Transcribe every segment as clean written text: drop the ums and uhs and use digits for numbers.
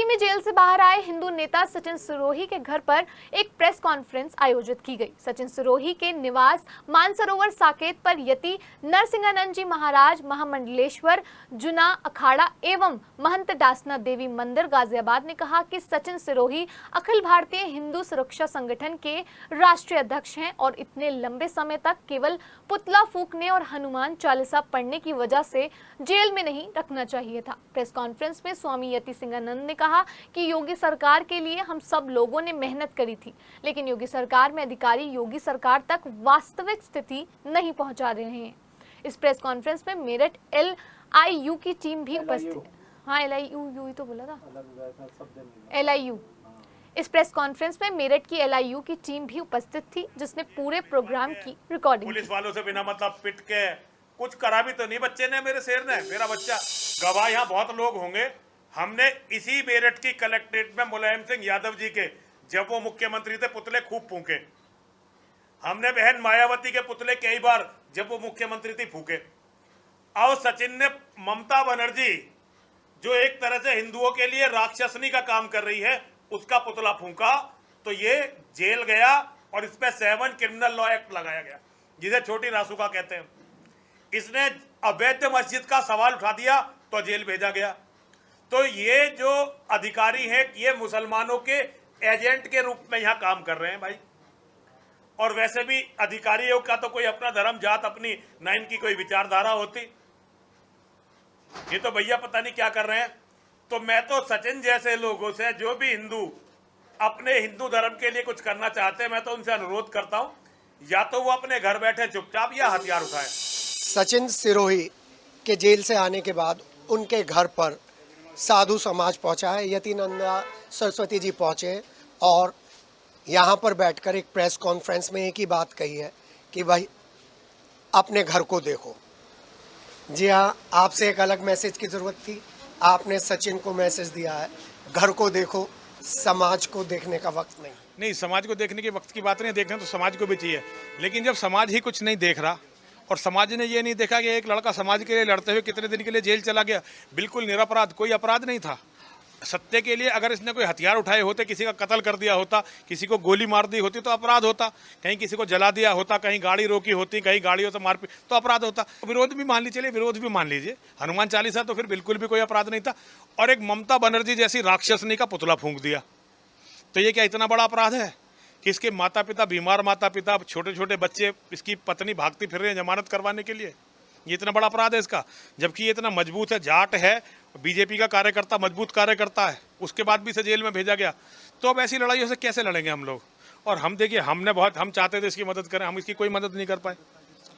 दिल्ली में जेल से बाहर आए हिंदू नेता सचिन सिरोही के घर पर एक प्रेस कॉन्फ्रेंस आयोजित की गई। सचिन सिरोही के निवास मानसरोवर साकेत पर यति नरसिंहानंद जी महाराज महामंडलेश्वर जुना अखाड़ा एवं महंत दासना देवी मंदिर गाजियाबाद ने कहा कि सचिन सिरोही अखिल भारतीय हिंदू सुरक्षा संगठन के राष्ट्रीय अध्यक्ष हैं और इतने लंबे समय तक केवल पुतला फूंकने और हनुमान चालीसा पढ़ने की वजह से जेल में नहीं रखना चाहिए था। प्रेस कॉन्फ्रेंस में स्वामी यति सिंहानंद ने कहा कि योगी सरकार के लिए हम सब लोगों ने मेहनत करी थी, लेकिन योगी सरकार में अधिकारी योगी सरकार तक वास्तविक स्थिति नहीं पहुंचा रहे हैं। इस प्रेस कॉन्फ्रेंस में मेरठ LIU की टीम भी उपस्थित। हाँ, LIU तो बोला था, LIU। इस प्रेस कॉन्फ्रेंस में मेरठ की LIU की टीम भी उपस्थित थी, जिसने पूरे प्रोग्राम की रिकॉर्डिंग। पुलिस वालों से बिना मतलब पिट के कुछ करा भी तो नहीं बच्चे ने, मेरे शेर ने, मेरा बच्चा। गवाह यहाँ बहुत लोग होंगे। हमने इसी मेरठ की कलेक्ट्रेट में मुलायम सिंह यादव जी के, जब वो मुख्यमंत्री थे, पुतले खूब फूके। हमने बहन मायावती के पुतले कई बार, जब वो मुख्यमंत्री थी, फूके। और सचिन ने ममता बनर्जी, जो एक तरह से हिंदुओं के लिए राक्षसनी का काम कर रही है, उसका पुतला फूका, तो ये जेल गया और इस पे 7 क्रिमिनल लॉ एक्ट लगाया गया, जिसे छोटी रासुका कहते हैं। इसने अवैध मस्जिद का सवाल उठा दिया तो जेल भेजा गया। तो ये जो अधिकारी हैं, ये मुसलमानों के एजेंट के रूप में यहाँ काम कर रहे हैं भाई। और वैसे भी अधिकारियों का तो कोई अपना धर्म जात अपनी ना इनकी कोई विचारधारा होती। ये तो भैया पता नहीं क्या कर रहे हैं। तो मैं तो सचिन जैसे लोगों से, जो भी हिंदू अपने हिंदू धर्म के लिए कुछ करना चाहते हैं, मैं तो उनसे अनुरोध करता हूं, या तो वो अपने घर बैठे चुपचाप या हथियार उठाएं। सचिन सिरोही के जेल से आने के बाद उनके घर पर साधु समाज पहुंचा है। यतिनंदा सरस्वती जी पहुंचे और यहाँ पर बैठकर एक प्रेस कॉन्फ्रेंस में एक ही बात कही है कि भाई अपने घर को देखो। जी हाँ, आपसे एक अलग मैसेज की ज़रूरत थी, आपने सचिन को मैसेज दिया है, घर को देखो, समाज को देखने का वक्त नहीं। समाज को देखने के वक्त की बात नहीं, देखना तो समाज को भी चाहिए। लेकिन जब समाज ही कुछ नहीं देख रहा और समाज ने ये नहीं देखा कि एक लड़का समाज के लिए लड़ते हुए कितने दिन के लिए जेल चला गया, बिल्कुल निरपराध, कोई अपराध नहीं था। सत्य के लिए अगर इसने कोई हथियार उठाए होते, किसी का कत्ल कर दिया होता, किसी को गोली मार दी होती तो अपराध होता, कहीं किसी को जला दिया होता, कहीं गाड़ी रोकी होती, कहीं गाड़ियों से मारपीट, तो अपराध होता। विरोध भी मान लीजिए, विरोध भी मान लीजिए, हनुमान चालीसा तो फिर बिल्कुल भी कोई अपराध नहीं था। और एक ममता बनर्जी जैसी राक्षसनी का पुतला फूंक दिया, तो ये क्या इतना बड़ा अपराध है कि इसके माता पिता, बीमार माता पिता, छोटे छोटे बच्चे, इसकी पत्नी भागती फिर रही है जमानत करवाने के लिए? ये इतना बड़ा अपराध है इसका, जबकि ये इतना मजबूत है, जाट है, बीजेपी का कार्यकर्ता, मजबूत कार्यकर्ता है, उसके बाद भी इसे जेल में भेजा गया। तो अब ऐसी लड़ाइयों से कैसे लड़ेंगे हम लोग? और हम देखिए, हम चाहते थे इसकी मदद करें, हम इसकी कोई मदद नहीं कर पाए,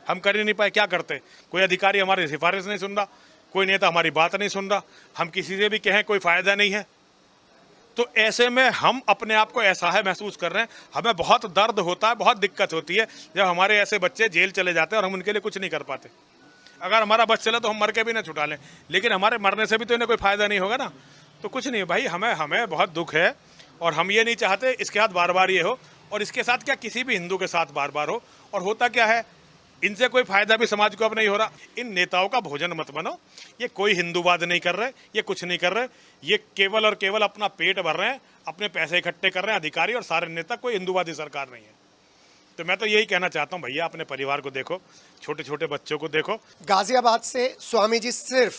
हम कर ही नहीं पाए। क्या करते? कोई अधिकारी हमारी सिफारिश नहीं सुन रहा, कोई नेता हमारी बात नहीं सुन रहा, हम किसी से भी कहें कोई फायदा नहीं है। तो ऐसे में हम अपने आप को असहाय महसूस कर रहे हैं। हमें बहुत दर्द होता है, बहुत दिक्कत होती है जब हमारे ऐसे बच्चे जेल चले जाते हैं और हम उनके लिए कुछ नहीं कर पाते। अगर हमारा बच चला तो हम मर के भी ना छुटा लें, लेकिन हमारे मरने से भी तो इन्हें कोई फायदा नहीं होगा ना। तो कुछ नहीं भाई, हमें बहुत दुख है और हम ये नहीं चाहते इसके साथ बार बार ये हो, और इसके साथ क्या किसी भी हिंदू के साथ बार बार हो। और होता क्या है, इनसे कोई फायदा भी समाज को अब नहीं हो रहा। इन नेताओं का भोजन मत बनो। ये कोई हिंदूवाद नहीं कर रहे, ये कुछ नहीं कर रहे, ये केवल और केवल अपना पेट भर रहे हैं, अपने पैसे इकट्ठे कर रहे हैं अधिकारी और सारे नेता। कोई हिंदूवादी सरकार नहीं है। तो मैं तो यही कहना चाहता हूँ, भैया अपने परिवार को देखो, छोटे छोटे बच्चों को देखो। गाजियाबाद से स्वामी जी सिर्फ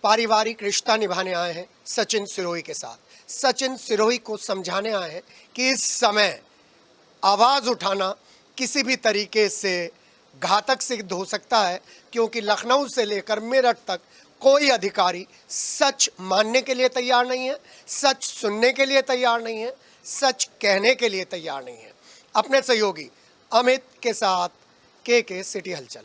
पारिवारिक रिश्ता निभाने आए हैं सचिन सिरोही के साथ। सचिन सिरोही को समझाने आए हैं कि इस समय आवाज़ उठाना किसी भी तरीके से घातक सिद्ध हो सकता है, क्योंकि लखनऊ से लेकर मेरठ तक कोई अधिकारी सच मानने के लिए तैयार नहीं है, सच सुनने के लिए तैयार नहीं है, सच कहने के लिए तैयार नहीं है। अपने सहयोगी अमित के साथ के सिटी हलचल।